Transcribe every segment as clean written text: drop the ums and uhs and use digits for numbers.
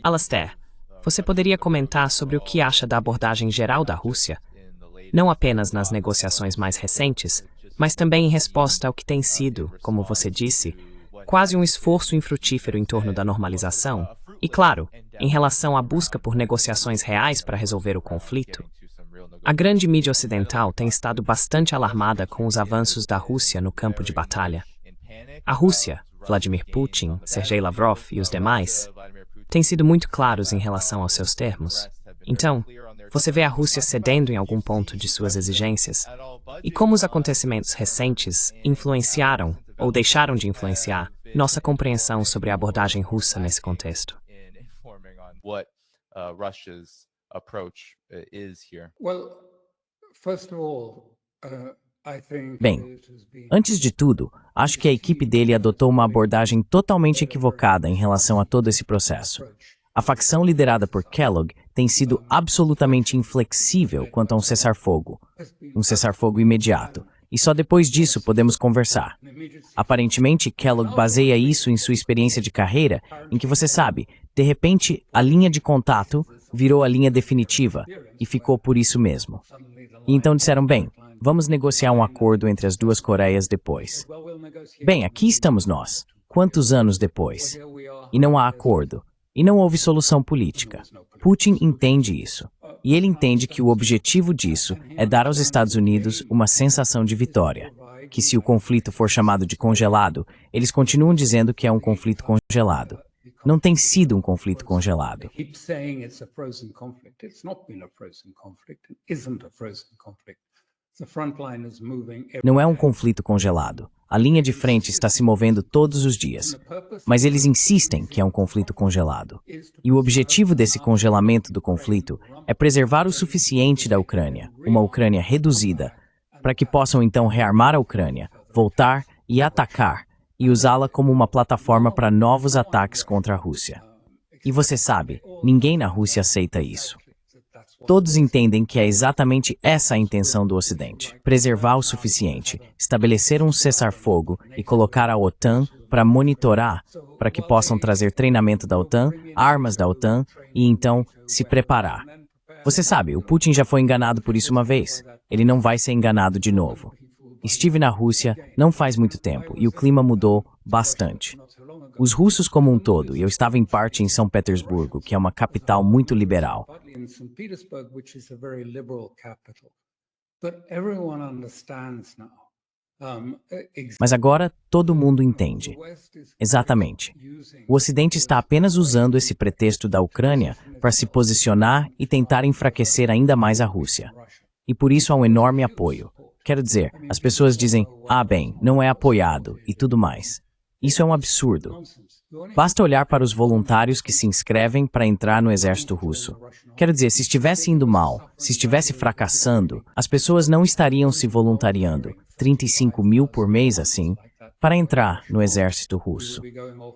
Alastair, você poderia comentar sobre o que acha da abordagem geral da Rússia, não apenas nas negociações mais recentes, mas também em resposta ao que tem sido, como você disse, quase um esforço infrutífero em torno da normalização, e, claro, em relação à busca por negociações reais para resolver o conflito? A grande mídia ocidental tem estado bastante alarmada com os avanços da Rússia no campo de batalha. A Rússia, Vladimir Putin, Sergei Lavrov e os demais, têm sido muito claros em relação aos seus termos. Então, você vê a Rússia cedendo em algum ponto de suas exigências? E como os acontecimentos recentes influenciaram, ou deixaram de influenciar, nossa compreensão sobre a abordagem russa nesse contexto? Bem, antes de tudo, acho que a equipe dele adotou uma abordagem totalmente equivocada em relação a todo esse processo. A facção liderada por Kellogg tem sido absolutamente inflexível quanto a um cessar-fogo imediato, e só depois disso podemos conversar. Aparentemente, Kellogg baseia isso em sua experiência de carreira, em que você sabe, de repente, a linha de contato virou a linha definitiva, e ficou por isso mesmo. E então disseram, bem, vamos negociar um acordo entre as duas Coreias depois. Bem, aqui estamos nós. Quantos anos depois? E não há acordo. E não houve solução política. Putin entende isso. E ele entende que o objetivo disso é dar aos Estados Unidos uma sensação de vitória. Que se o conflito for chamado de congelado, eles continuam dizendo que é um conflito congelado. Não tem sido um conflito congelado. Não é um conflito congelado. A linha de frente está se movendo todos os dias. Mas eles insistem que é um conflito congelado. E o objetivo desse congelamento do conflito é preservar o suficiente da Ucrânia, uma Ucrânia reduzida, para que possam então rearmar a Ucrânia, voltar e atacar, e usá-la como uma plataforma para novos ataques contra a Rússia. E você sabe, ninguém na Rússia aceita isso. Todos entendem que é exatamente essa a intenção do Ocidente. Preservar o suficiente, estabelecer um cessar-fogo e colocar a OTAN para monitorar, para que possam trazer treinamento da OTAN, armas da OTAN e então se preparar. Você sabe, o Putin já foi enganado por isso uma vez. Ele não vai ser enganado de novo. Estive na Rússia não faz muito tempo e o clima mudou bastante. Os russos como um todo, e eu estava em parte em São Petersburgo, que é uma capital muito liberal. Mas agora todo mundo entende. Exatamente. O Ocidente está apenas usando esse pretexto da Ucrânia para se posicionar e tentar enfraquecer ainda mais a Rússia. E por isso há um enorme apoio. Quero dizer, as pessoas dizem, bem, não é apoiado e tudo mais. Isso é um absurdo. Basta olhar para os voluntários que se inscrevem para entrar no exército russo. Quero dizer, se estivesse indo mal, se estivesse fracassando, as pessoas não estariam se voluntariando, 35 mil por mês assim, para entrar no exército russo.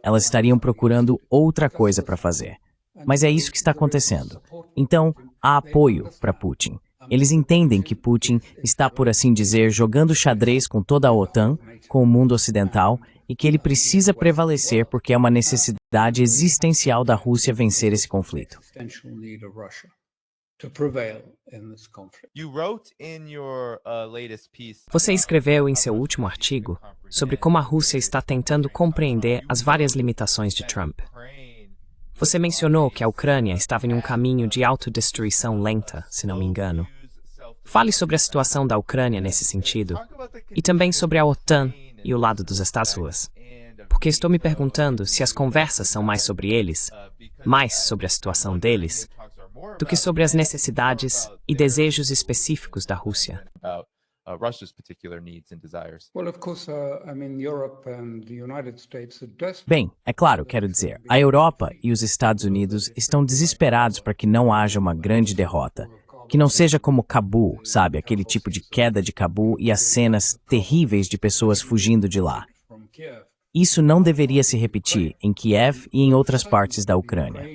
Elas estariam procurando outra coisa para fazer. Mas é isso que está acontecendo. Então, há apoio para Putin. Eles entendem que Putin está, por assim dizer, jogando xadrez com toda a OTAN, com o mundo ocidental, e que ele precisa prevalecer porque é uma necessidade existencial da Rússia vencer esse conflito. Você escreveu em seu último artigo sobre como a Rússia está tentando compreender as várias limitações de Trump. Você mencionou que a Ucrânia estava em um caminho de autodestruição lenta, se não me engano. Fale sobre a situação da Ucrânia nesse sentido, e também sobre a OTAN e o lado dos Estados Unidos. Porque estou me perguntando se as conversas são mais sobre eles, mais sobre a situação deles, do que sobre as necessidades e desejos específicos da Rússia. Bem, é claro, quero dizer, a Europa e os Estados Unidos estão desesperados para que não haja uma grande derrota. Que não seja como Cabul, sabe, aquele tipo de queda de Cabul e as cenas terríveis de pessoas fugindo de lá. Isso não deveria se repetir em Kiev e em outras partes da Ucrânia.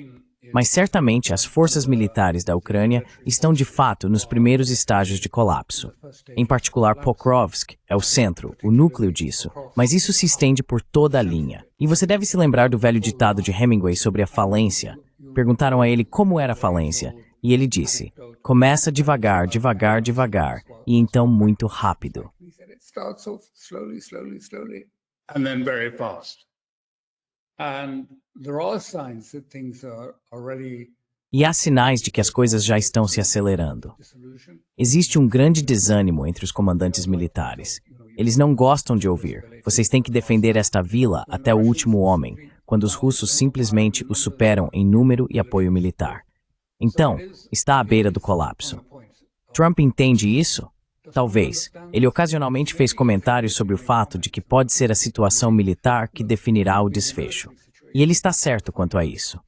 Mas certamente as forças militares da Ucrânia estão de fato nos primeiros estágios de colapso. Em particular, Pokrovsk é o centro, o núcleo disso, mas isso se estende por toda a linha. E você deve se lembrar do velho ditado de Hemingway sobre a falência. Perguntaram a ele como era a falência, e ele disse: começa devagar, devagar, devagar, e então muito rápido. And then very fast. And there are signs that things are already E há sinais de que as coisas já estão se acelerando. Existe um grande desânimo entre os comandantes militares. Eles não gostam de ouvir: vocês têm que defender esta vila até o último homem, quando os russos simplesmente os superam em número e apoio militar. Então, está à beira do colapso. Trump entende isso? Talvez. Ele ocasionalmente fez comentários sobre o fato de que pode ser a situação militar que definirá o desfecho. E ele está certo quanto a isso.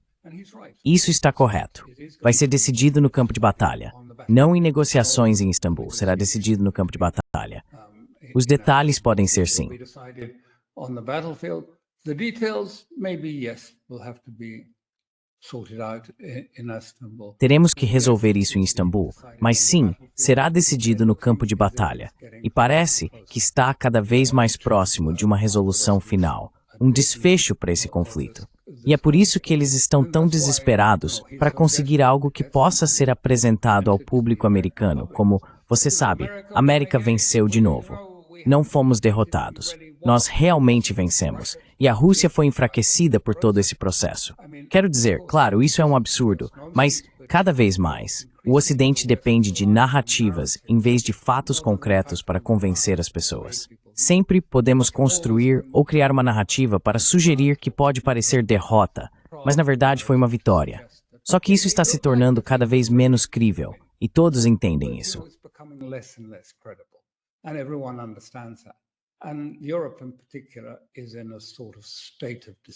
Isso está correto. Vai ser decidido no campo de batalha. Não em negociações em Istambul. Será decidido no campo de batalha. Os detalhes podem ser sim. Teremos que resolver isso em Istambul, mas sim, será decidido no campo de batalha. E parece que está cada vez mais próximo de uma resolução final, um desfecho para esse conflito. E é por isso que eles estão tão desesperados para conseguir algo que possa ser apresentado ao público americano, como, você sabe, a América venceu de novo. Não fomos derrotados. Nós realmente vencemos. E a Rússia foi enfraquecida por todo esse processo. Quero dizer, claro, isso é um absurdo, mas, cada vez mais, o Ocidente depende de narrativas em vez de fatos concretos para convencer as pessoas. Sempre podemos construir ou criar uma narrativa para sugerir que pode parecer derrota, mas na verdade foi uma vitória. Só que isso está se tornando cada vez menos crível, e todos entendem isso.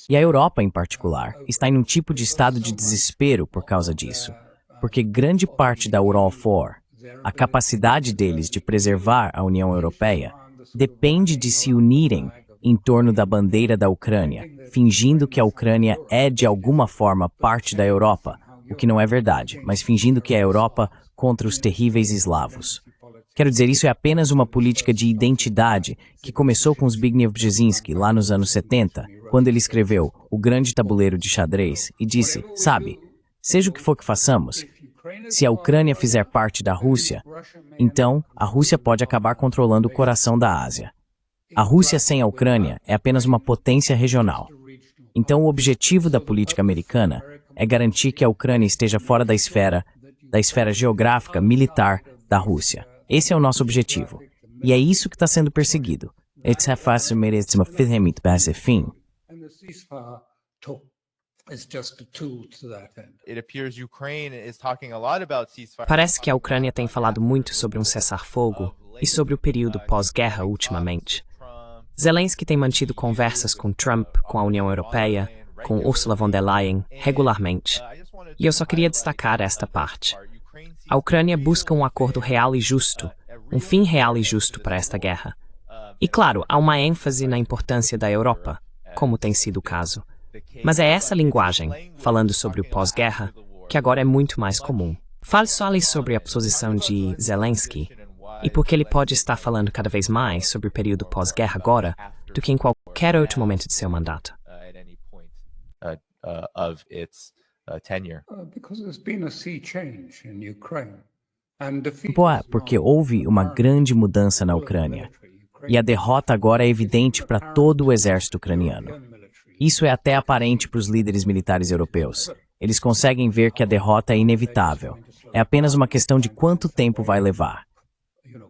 E a Europa, em particular, está em um tipo de estado de desespero por causa disso, porque grande parte da Eurofor, a capacidade deles de preservar a União Europeia, depende de se unirem em torno da bandeira da Ucrânia, fingindo que a Ucrânia é de alguma forma parte da Europa, o que não é verdade, mas fingindo que é a Europa contra os terríveis eslavos. Quero dizer, isso é apenas uma política de identidade que começou com Zbigniew Brzezinski lá nos anos 70, quando ele escreveu O Grande Tabuleiro de Xadrez e disse, sabe, seja o que for que façamos, se a Ucrânia fizer parte da Rússia, então a Rússia pode acabar controlando o coração da Ásia. A Rússia sem a Ucrânia é apenas uma potência regional. Então o objetivo da política americana é garantir que a Ucrânia esteja fora da esfera geográfica militar da Rússia. Esse é o nosso objetivo. E é isso que está sendo perseguido. Parece que a Ucrânia tem falado muito sobre um cessar-fogo e sobre o período pós-guerra ultimamente. Zelensky tem mantido conversas com Trump, com a União Europeia, com Ursula von der Leyen, regularmente. E eu só queria destacar esta parte. A Ucrânia busca um acordo real e justo, um fim real e justo para esta guerra. E claro, há uma ênfase na importância da Europa, como tem sido o caso. Mas é essa linguagem, falando sobre o pós-guerra, que agora é muito mais comum. Fale sobre a posição de Zelensky e por que ele pode estar falando cada vez mais sobre o período pós-guerra agora do que em qualquer outro momento de seu mandato. Porque houve uma grande mudança na Ucrânia, e a derrota agora é evidente para todo o exército ucraniano. Isso é até aparente para os líderes militares europeus. Eles conseguem ver que a derrota é inevitável. É apenas uma questão de quanto tempo vai levar.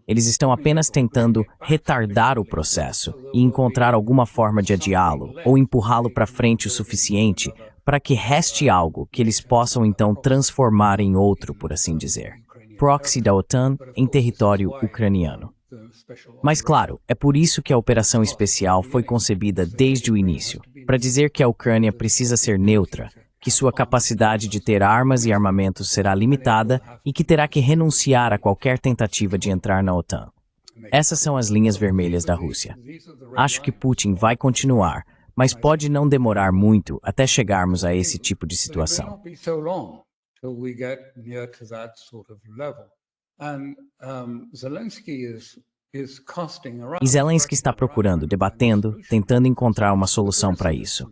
Eles estão apenas tentando retardar o processo e encontrar alguma forma de adiá-lo ou empurrá-lo para frente o suficiente para que reste algo que eles possam então transformar em outro, por assim dizer. Proxy da OTAN em território ucraniano. Mas claro, é por isso que a operação especial foi concebida desde o início, para dizer que a Ucrânia precisa ser neutra, que sua capacidade de ter armas e armamentos será limitada e que terá que renunciar a qualquer tentativa de entrar na OTAN. Essas são as linhas vermelhas da Rússia. Acho que Putin vai continuar, mas pode não demorar muito até chegarmos a esse tipo de But it may situação. not be so long till we get near to that sort of level. And Zelensky is casting around. E Zelensky está procurando, debatendo, tentando encontrar uma solução para isso.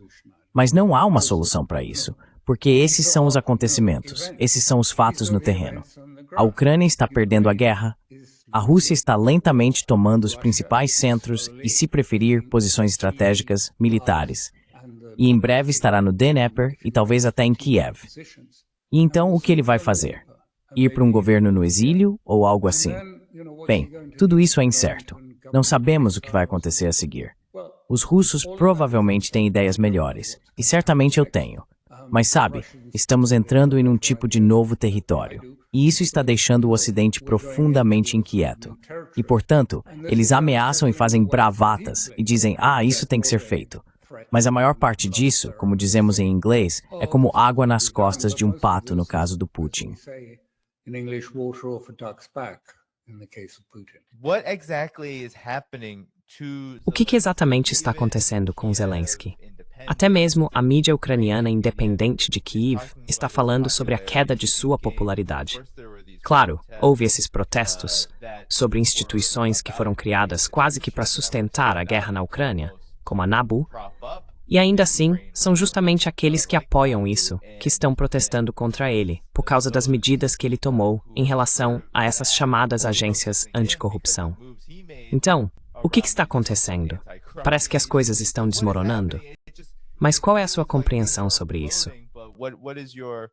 Mas não há uma solução para isso, porque esses são os acontecimentos, esses são os fatos no terreno. A Ucrânia está perdendo a guerra, a Rússia está lentamente tomando os principais centros e, se preferir, posições estratégicas, militares. E em breve estará no Dnepr e talvez até em Kiev. E então, o que ele vai fazer? Ir para um governo no exílio ou algo assim? Bem, tudo isso é incerto. Não sabemos o que vai acontecer a seguir. Os russos provavelmente têm ideias melhores, e certamente eu tenho. Mas sabe, estamos entrando em um tipo de novo território, e isso está deixando o Ocidente profundamente inquieto. E, portanto, eles ameaçam e fazem bravatas e dizem, isso tem que ser feito. Mas a maior parte disso, como dizemos em inglês, é como água nas costas de um pato no caso do Putin. In English, water off a duck's back in the case of Putin. What exactly is happening to O que exatamente está acontecendo com Zelensky? Até mesmo a mídia ucraniana independente de Kiev está falando sobre a queda de sua popularidade. Claro, houve esses protestos sobre instituições que foram criadas quase que para sustentar a guerra na Ucrânia, como a NABU, e ainda assim, são justamente aqueles que apoiam isso que estão protestando contra ele, por causa das medidas que ele tomou em relação a essas chamadas agências anticorrupção. Então, o que está acontecendo? Parece que as coisas estão desmoronando. Mas qual é a sua compreensão sobre isso? What is your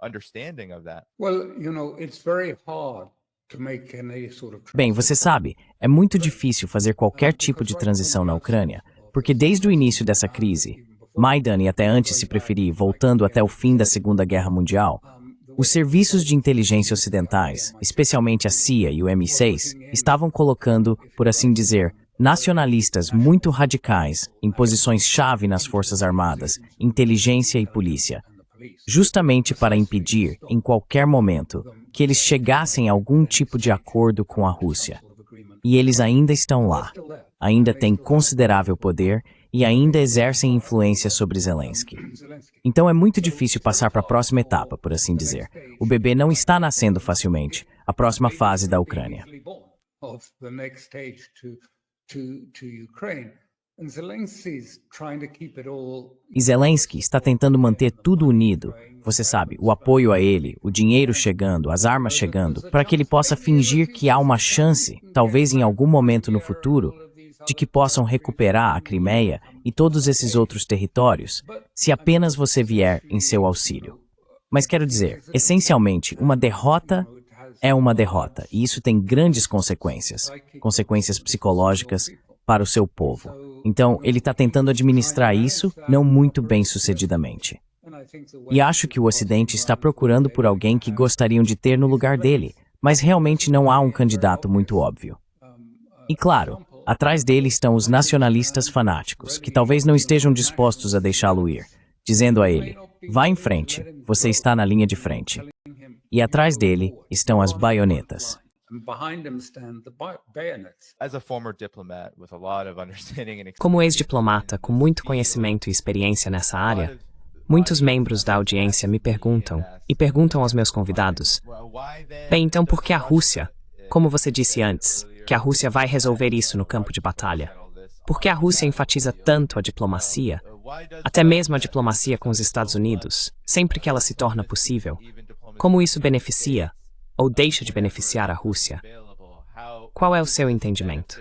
understanding of that? Well, it's very hard to make any sort of Bem, você sabe, é muito difícil fazer qualquer tipo de transição na Ucrânia, porque desde o início dessa crise, Maidan e até antes, se preferir, voltando até o fim da Segunda Guerra Mundial, os serviços de inteligência ocidentais, especialmente a CIA e o MI6, estavam colocando, por assim dizer, nacionalistas muito radicais em posições-chave nas Forças Armadas, inteligência e polícia, justamente para impedir, em qualquer momento, que eles chegassem a algum tipo de acordo com a Rússia. E eles ainda estão lá, ainda têm considerável poder e ainda exercem influência sobre Zelensky. Então é muito difícil passar para a próxima etapa, por assim dizer. O bebê não está nascendo facilmente, a próxima fase da Ucrânia. of the next stage to Ukraine. And Zelensky's trying to keep it all. E Zelensky está tentando manter tudo unido. Você sabe, o apoio a ele, o dinheiro chegando, as armas chegando, para que ele possa fingir que há uma chance, talvez em algum momento no futuro, de que possam recuperar a Crimeia e todos esses outros territórios, se apenas você vier em seu auxílio. Mas quero dizer, essencialmente, uma derrota é uma derrota, e isso tem grandes consequências, consequências psicológicas para o seu povo. Então, ele está tentando administrar isso não muito bem-sucedidamente. E acho que o Ocidente está procurando por alguém que gostariam de ter no lugar dele, mas realmente não há um candidato muito óbvio. E claro, atrás dele estão os nacionalistas fanáticos, que talvez não estejam dispostos a deixá-lo ir, dizendo a ele, vá em frente, você está na linha de frente. E atrás dele estão as baionetas. Como ex-diplomata com muito conhecimento e experiência nessa área, muitos membros da audiência me perguntam, e perguntam aos meus convidados, bem, então por que a Rússia? Como você disse antes, que a Rússia vai resolver isso no campo de batalha. Por que a Rússia enfatiza tanto a diplomacia, até mesmo a diplomacia com os Estados Unidos, sempre que ela se torna possível? Como isso beneficia ou deixa de beneficiar a Rússia? Qual é o seu entendimento?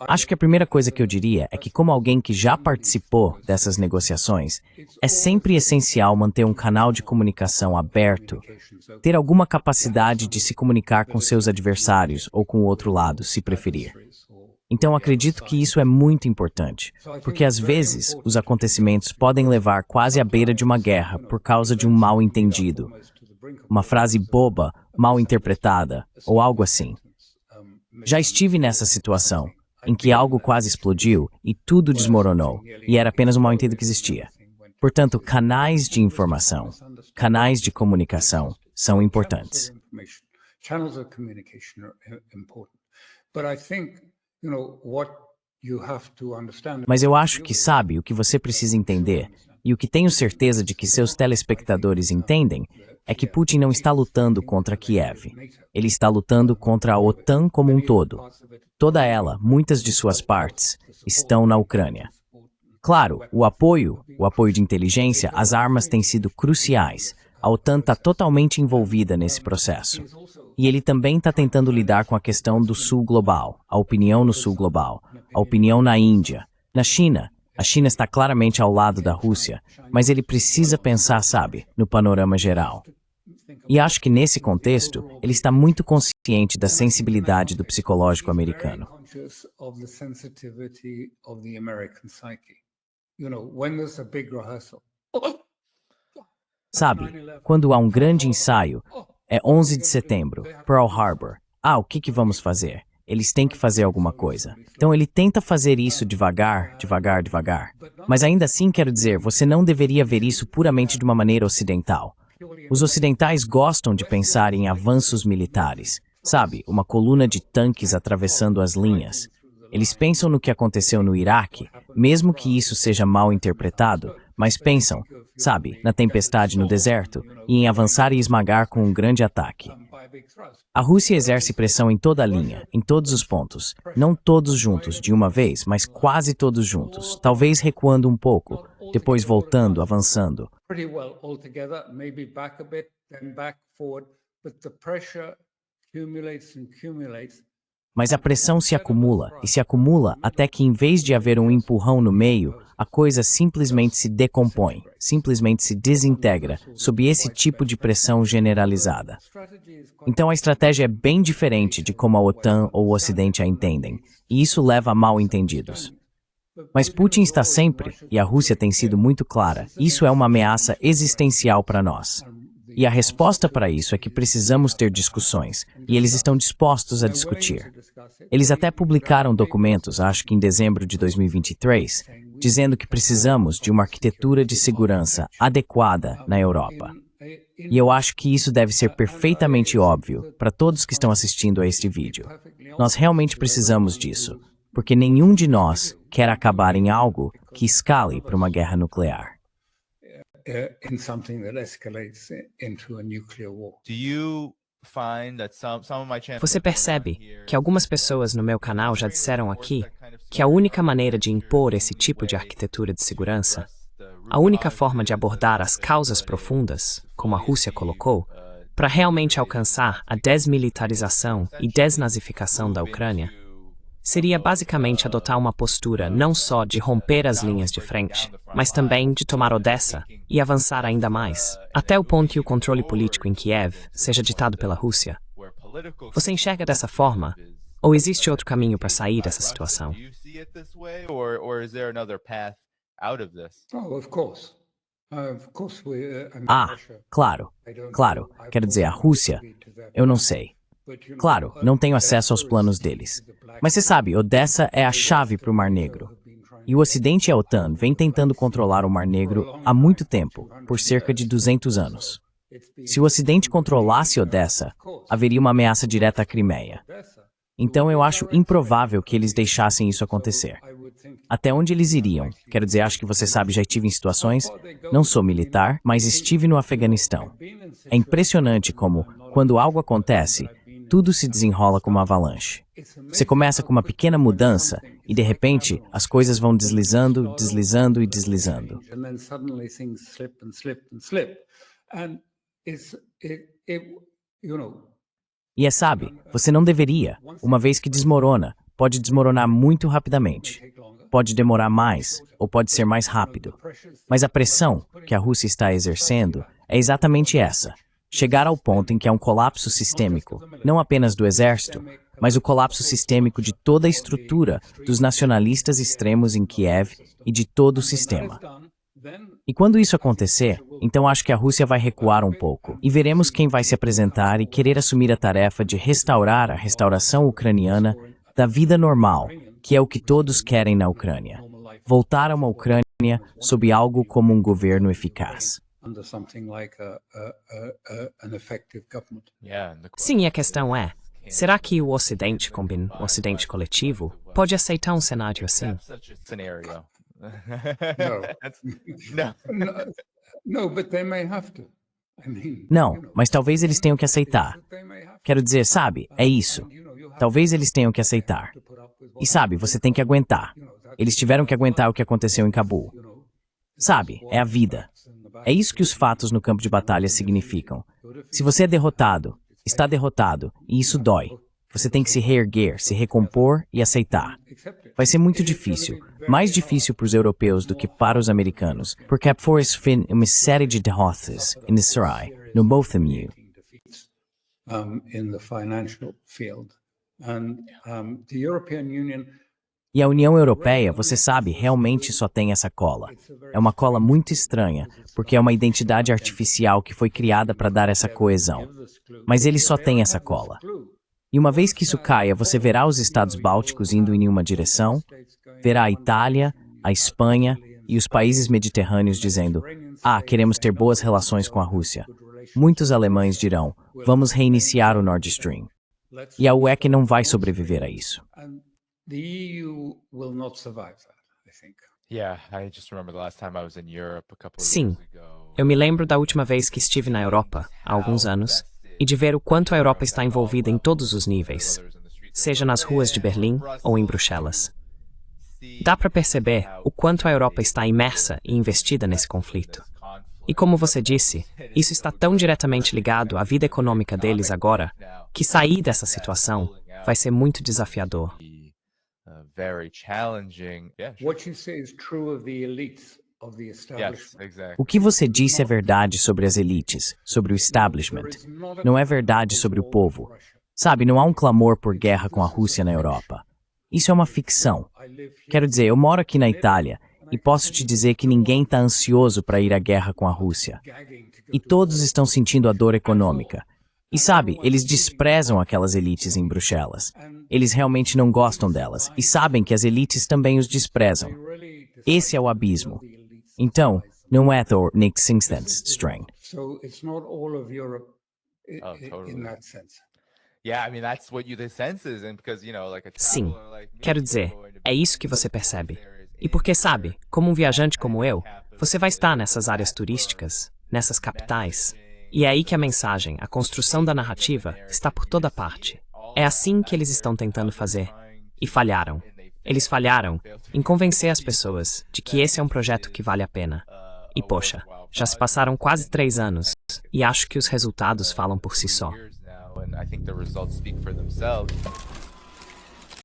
Acho que a primeira coisa que eu diria é que, como alguém que já participou dessas negociações, é sempre essencial manter um canal de comunicação aberto, ter alguma capacidade de se comunicar com seus adversários ou com o outro lado, se preferir. Então acredito que isso é muito importante, porque às vezes os acontecimentos podem levar quase à beira de uma guerra por causa de um mal-entendido, uma frase boba, mal interpretada ou algo assim. Já estive nessa situação, em que algo quase explodiu e tudo desmoronou, e era apenas um mal-entendido que existia. Portanto, canais de informação, canais de comunicação são importantes. channels of communication are important. But I think, what you have to understand. Mas eu acho que sabe o que você precisa entender, e o que tenho certeza de que seus telespectadores entendem, é que Putin não está lutando contra Kiev. Ele está lutando contra a OTAN como um todo. Toda ela, muitas de suas partes, estão na Ucrânia. Claro, o apoio de inteligência, as armas têm sido cruciais. A OTAN está totalmente envolvida nesse processo. E ele também está tentando lidar com a questão do Sul Global, a opinião no Sul Global, a opinião na Índia, na China. A China está claramente ao lado da Rússia, mas ele precisa pensar, sabe, no panorama geral. E acho que nesse contexto, ele está muito consciente da sensibilidade do psicológico americano. Sabe, quando há um grande ensaio, é 11 de setembro, Pearl Harbor. O que vamos fazer? Eles têm que fazer alguma coisa. Então ele tenta fazer isso devagar. Mas ainda assim, quero dizer, você não deveria ver isso puramente de uma maneira ocidental. Os ocidentais gostam de pensar em avanços militares. Sabe, uma coluna de tanques atravessando as linhas. Eles pensam no que aconteceu no Iraque, mesmo que isso seja mal interpretado, mas pensam, sabe, na tempestade no deserto e em avançar e esmagar com um grande ataque. A Rússia exerce pressão em toda a linha, em todos os pontos. Não todos juntos de uma vez, mas quase todos juntos. Talvez recuando um pouco, depois voltando, avançando. Mas a pressão se acumula, e se acumula até que, em vez de haver um empurrão no meio, a coisa simplesmente se decompõe, simplesmente se desintegra sob esse tipo de pressão generalizada. Então a estratégia é bem diferente de como a OTAN ou o Ocidente a entendem, e isso leva a mal-entendidos. Mas Putin está sempre, e a Rússia tem sido muito clara, isso é uma ameaça existencial para nós. E a resposta para isso é que precisamos ter discussões, e eles estão dispostos a discutir. Eles até publicaram documentos, acho que em dezembro de 2023, dizendo que precisamos de uma arquitetura de segurança adequada na Europa. E eu acho que isso deve ser perfeitamente óbvio para todos que estão assistindo a este vídeo. Nós realmente precisamos disso, porque nenhum de nós quer acabar em algo que escale para uma guerra nuclear. In something that escalates into a nuclear war. Você percebe que algumas pessoas no meu canal já disseram aqui que a única maneira de impor esse tipo de arquitetura de segurança, a única forma de abordar as causas profundas, como a Rússia colocou, para realmente alcançar a desmilitarização e desnazificação da Ucrânia, seria basicamente adotar uma postura não só de romper as linhas de frente, mas também de tomar Odessa e avançar ainda mais, até o ponto que o controle político em Kiev seja ditado pela Rússia. Você enxerga dessa forma? Ou existe outro caminho para sair dessa situação? Claro. Quero dizer, a Rússia, eu não sei. Claro, não tenho acesso aos planos deles. Mas você sabe, Odessa é a chave para o Mar Negro. E o Ocidente e a OTAN vêm tentando controlar o Mar Negro há muito tempo, por cerca de 200 anos. Se o Ocidente controlasse Odessa, haveria uma ameaça direta à Crimeia. Então eu acho improvável que eles deixassem isso acontecer. Até onde eles iriam? Quero dizer, acho que você sabe, já estive em situações, não sou militar, mas estive no Afeganistão. É impressionante como, quando algo acontece, tudo se desenrola como uma avalanche. Você começa com uma pequena mudança e, de repente, as coisas vão deslizando. E sabe, você não deveria, uma vez que desmorona, pode desmoronar muito rapidamente. Pode demorar mais, ou pode ser mais rápido. Mas a pressão que a Rússia está exercendo é exatamente essa. Chegar ao ponto em que há um colapso sistêmico, não apenas do exército, mas o colapso sistêmico de toda a estrutura dos nacionalistas extremos em Kiev e de todo o sistema. E quando isso acontecer, então acho que a Rússia vai recuar um pouco, e veremos quem vai se apresentar e querer assumir a tarefa de restaurar a restauração ucraniana da vida normal, que é o que todos querem na Ucrânia. Voltar a uma Ucrânia sob algo como um governo eficaz. under something like an effective government. Yeah. And the Sim, e a questão é, será que o Ocidente, o Ocidente coletivo, pode aceitar um cenário assim? such a scenario. No. That's- no. No, but they may have to. I mean, Não, mas talvez eles tenham que aceitar. they may have Quero dizer, sabe, é isso. Talvez eles tenham que aceitar. to put up with E sabe, você tem que aguentar. Eles tiveram que aguentar o que aconteceu em Cabul. Sabe, é a vida. É isso que os fatos no campo de batalha significam. Se você é derrotado, está derrotado, e isso dói. Você tem que se reerguer, se recompor e aceitar. Vai ser muito difícil, mais difícil para os europeus do que para os americanos, porque foi uma série de derrotas em Israel, no Botham-U. defeats in the financial field. And the European Union, E a União Europeia, você sabe, realmente só tem essa cola. É uma cola muito estranha, porque é uma identidade artificial que foi criada para dar essa coesão. Mas eles só têm essa cola. E uma vez que isso caia, você verá os estados bálticos indo em uma direção, verá a Itália, a Espanha e os países mediterrâneos dizendo: "Ah, queremos ter boas relações com a Rússia." Muitos alemães dirão: "Vamos reiniciar o Nord Stream." E a UE não vai sobreviver a isso. and the EU will not survive that, I think. Yeah, I just remember the last time I was in Europe a couple of Sim, years ago. eu me lembro da última vez que estive na Europa, há alguns anos, e de ver o quanto a Europa está envolvida em todos os níveis, seja nas ruas de Berlim ou em Bruxelas. Dá para perceber o quanto a Europa está imersa e investida nesse conflito. E como você disse, isso está tão diretamente ligado à vida econômica deles agora, que sair dessa situação vai ser muito desafiador. Very challenging. Yeah, sure. What you say is true of the elites of the Yes, establishment. exactly. O que você disse é verdade sobre as elites, sobre o establishment. Não é verdade sobre o povo. Sabe, não há um clamor por guerra com a Rússia na Europa. Isso é uma ficção. Quero dizer, eu moro aqui na Itália e posso te dizer que ninguém está ansioso para ir à guerra com a Rússia. E todos estão sentindo a dor econômica. E sabe, eles desprezam aquelas elites em Bruxelas. Eles realmente não gostam delas e sabem que as elites também os desprezam. Esse é o abismo. Então, não é Thor Nick Singstens Strain. So it's not all of Europe Oh, totally. in that sense. Yeah, I mean that's what the sense is, and because like a Sim, traveler like me, quero dizer, going to é isso que você percebe. E porque sabe, como um viajante como eu, você vai estar nessas áreas turísticas, nessas capitais. E é aí que a mensagem, a construção da narrativa, está por toda parte. É assim que eles estão tentando fazer. E falharam. Eles falharam em convencer as pessoas de que esse é um projeto que vale a pena. E poxa, já se passaram quase 3 anos, e acho que os resultados falam por si só. years now, and I think the results speak for themselves.